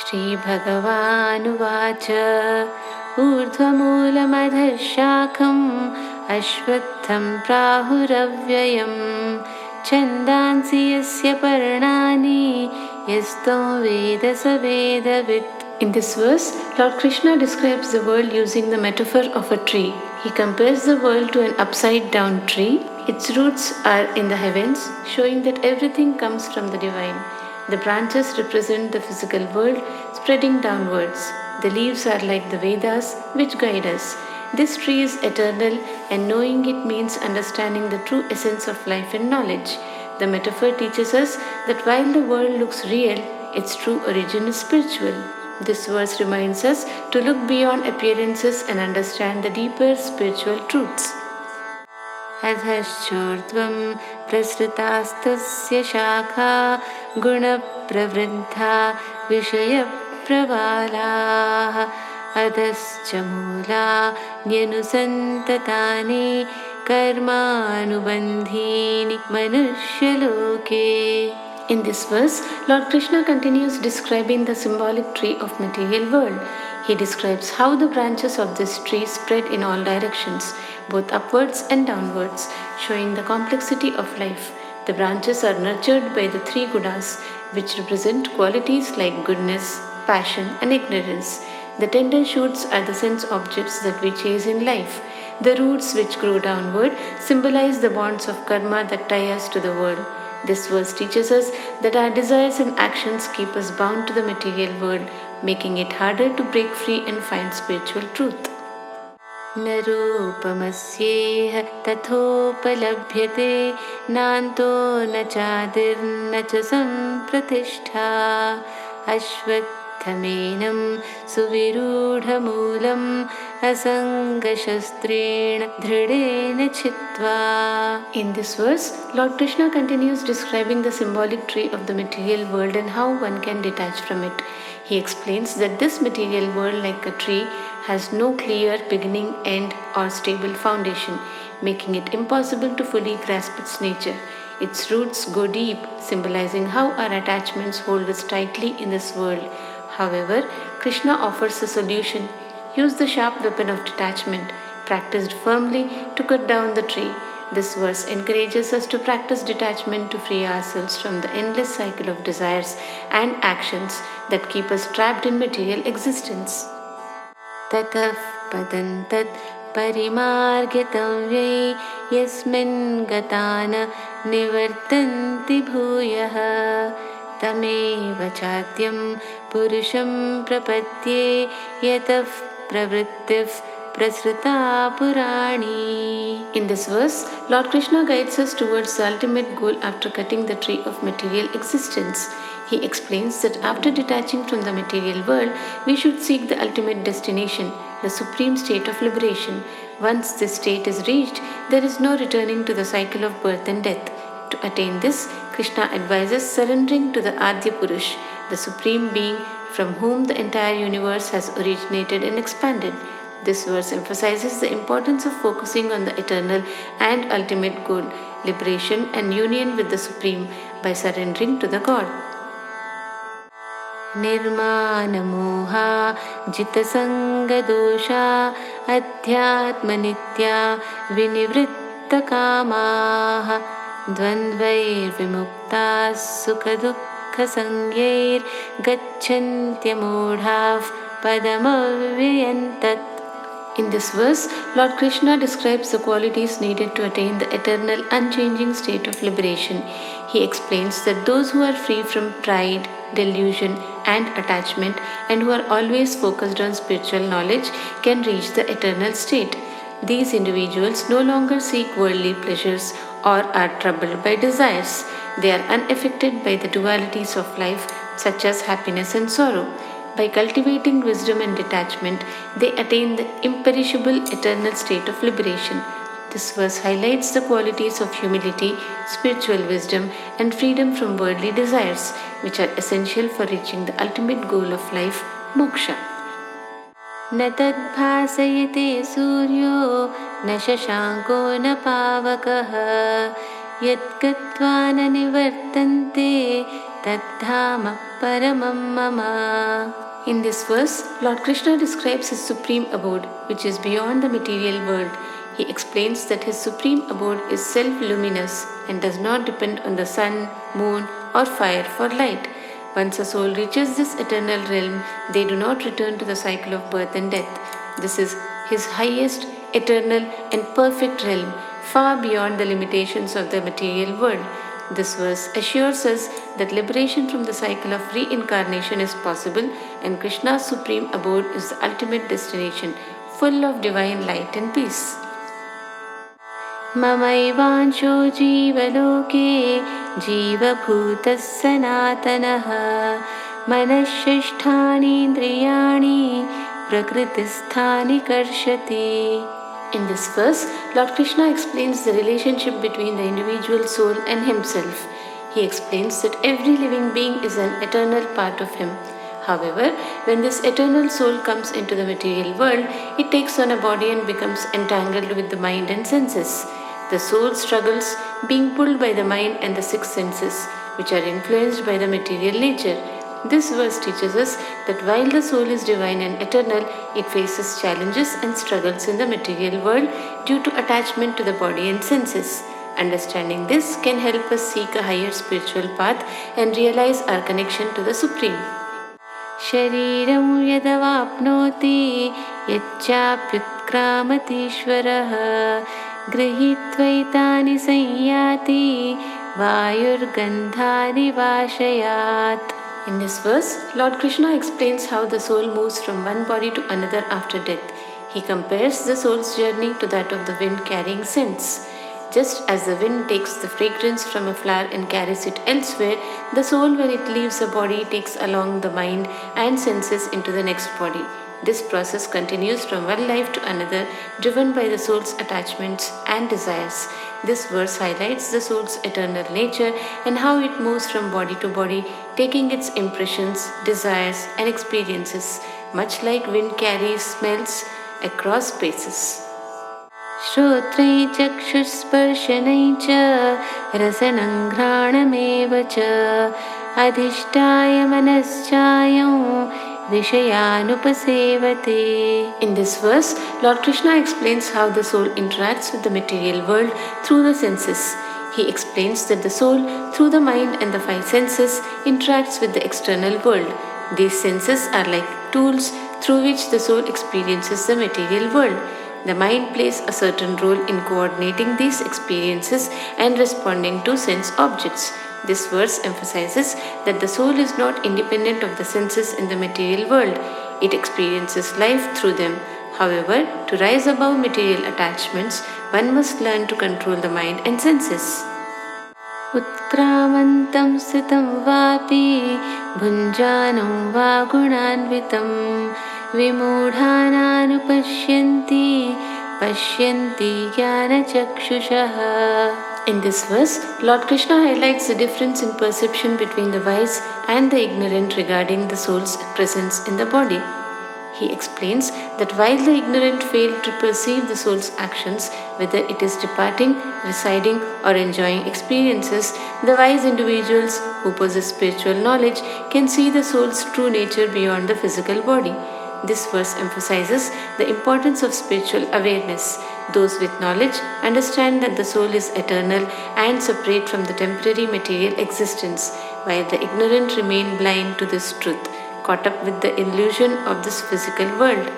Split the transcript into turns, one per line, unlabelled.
श्रीभगवानुवाच ऊर्ध्वमूलमधः शाखम् अश्वत्थं प्राहुरव्ययम् छन्दांसि यस्य पर्णानि यस्तं वेद स वेदवित्. In this verse, Lord Krishna describes the world using the metaphor of a tree. He compares the world to an upside-down tree. Its roots are in the heavens, showing that everything comes from the divine. The branches represent the physical world, spreading downwards. The leaves are like the Vedas, which guide us. This tree is eternal, and knowing it means understanding the true essence of life and knowledge. The metaphor teaches us that while the world looks real, its true origin is spiritual. This verse reminds us to look beyond appearances and understand the deeper spiritual truths. अधश्चोर्ध्वं प्रसृतास्तस्य शाखा गुणप्रवृद्धा विषयप्रवालाः अधश्च मूलान्यनुसन्ततानि कर्मानुबन्धीनि मनुष्यलोके. In this verse, Lord Krishna continues describing the symbolic tree of material world. He describes how the branches of this tree spread in all directions, both upwards and downwards, showing the complexity of life. The branches are nurtured by the three gunas, which represent qualities like goodness, passion, and ignorance. The tender shoots are the sense objects that we chase in life. The roots, which grow downward, symbolize the bonds of karma that tie us to the world. This verse teaches us that our desires and actions keep us bound to the material world, making it harder to break free and find spiritual truth. न रूपमस्येह तथोपलभ्यते नान्तो न चादिर्न च सम्प्रतिष्ठा अश्वत्थमेनं सुविरूढमूलम् असङ्गशस्त्रेण दृढेन छित्त्वा. In this verse, Lord Krishna continues describing the symbolic tree of the material world and how one can detach from it. He explains that this material world, like a tree, has no clear beginning, end, or stable foundation, making it impossible to fully grasp its nature. Its roots go deep, symbolizing how our attachments hold us tightly in this world. However, Krishna offers a solution. Use the sharp weapon of detachment, practiced firmly to cut down the tree. This verse encourages us to practice detachment to free ourselves from the endless cycle of desires and actions that keep us trapped in material existence. Tatah padantat परिमार्गितव्यै यस्मिन् गतान निवर्तन्ति भूयः तमेव चाद्यं पुरुषं प्रपद्ये यतः प्रवृत्तिः prasrita purani. In this verse, Lord Krishna guides us towards the ultimate goal after cutting the tree of material existence. He explains that after detaching from the material world, we should seek the ultimate destination, the supreme state of liberation. Once this state is reached, there is no returning to the cycle of birth and death. To attain this, Krishna advises surrendering to the Adya Purush, the supreme being from whom the entire universe has originated and expanded. This verse emphasizes the importance of focusing on the eternal and ultimate goal, liberation and union with the Supreme by surrendering to the God. Nirmana moha jita sanga dosha adhyatma nitya vinivritta kamaha dvandvair vimukta sukha dukha sangyair gacchantya modhav padamavyantat. In this verse, Lord Krishna describes the qualities needed to attain the eternal, unchanging state of liberation. He explains that those who are free from pride, delusion, and attachment, and who are always focused on spiritual knowledge, can reach the eternal state. These individuals no longer seek worldly pleasures or are troubled by desires. They are unaffected by the dualities of life, such as happiness and sorrow. By cultivating wisdom and detachment, they attain the imperishable eternal state of liberation. This verse highlights the qualities of humility, spiritual wisdom, and freedom from worldly desires, which are essential for reaching the ultimate goal of life, moksha. न तद्भासयते सूर्यो न शशाङ्को न पावकः यद्गत्वा न निवर्तन्ते तद्धधाम paramam mama. In this verse, Lord Krishna describes his supreme abode, which is beyond the material world. He explains that his supreme abode is self-luminous and does not depend on the sun, moon, or fire for light. Once a soul reaches this eternal realm, they do not return to the cycle of birth and death. This is his highest, eternal, and perfect realm, far beyond the limitations of the material world. This verse assures us that liberation from the cycle of reincarnation is possible, and Krishna's supreme abode is the ultimate destination, full of divine light and peace. ममैवांशो जीवलोके जीवभूतः सनातनः मनःषष्ठानीन्द्रियाणि प्रकृतिस्थानि कर्षति. In this verse, Lord Krishna explains the relationship between the individual soul and himself. He explains that every living being is an eternal part of him. However, when this eternal soul comes into the material world, it takes on a body and becomes entangled with the mind and senses. The soul struggles, being pulled by the mind and the six senses, which are influenced by the material nature. This verse teaches us that while the soul is divine and eternal, it faces challenges and struggles in the material world due to attachment to the body and senses. Understanding this can help us seek a higher spiritual path and realize our connection to the Supreme. Shariram yadavapnoti yacchapyutkramatishvaraha grihitvaitani sanyati vayurgandhani vashayat. In this verse, Lord Krishna explains how the soul moves from one body to another after death. He compares the soul's journey to that of the wind carrying scents. Just as the wind takes the fragrance from a flower and carries it elsewhere, the soul, when it leaves a body, takes along the mind and senses into the next body. This process continues from one life to another, driven by the soul's attachments and desires. This verse highlights the soul's eternal nature and how it moves from body to body, taking its impressions, desires, and experiences, much like wind carries smells across spaces. श्रोत्रै चक्षुस्पर्शनै च रसनं घ्राणमेव च अधिष्ठाय मनश्चायं विषयानुपसेवते. In this verse, Lord Krishna explains how the soul interacts with the material world through the senses. He explains that the soul, through the mind and the five senses, interacts with the external world. These senses are like tools through which the soul experiences the material world. The mind plays a certain role in coordinating these experiences and responding to sense objects. This verse emphasizes that the soul is not independent of the senses in the material world. It experiences life through them. However, to rise above material attachments, one must learn to control the mind and senses. Utkramantam sitam vapi bhunjanam va gunanvitam vimudhananupashyanti pashyanti jnana chakshushaha. In this verse, Lord Krishna highlights the difference in perception between the wise and the ignorant regarding the soul's presence in the body. He explains that while the ignorant fail to perceive the soul's actions, whether it is departing, residing, or enjoying experiences, the wise individuals who possess spiritual knowledge can see the soul's true nature beyond the physical body. This verse emphasizes the importance of spiritual awareness. Those with knowledge understand that the soul is eternal and separate from the temporary material existence, while the ignorant remain blind to this truth, caught up with the illusion of this physical world.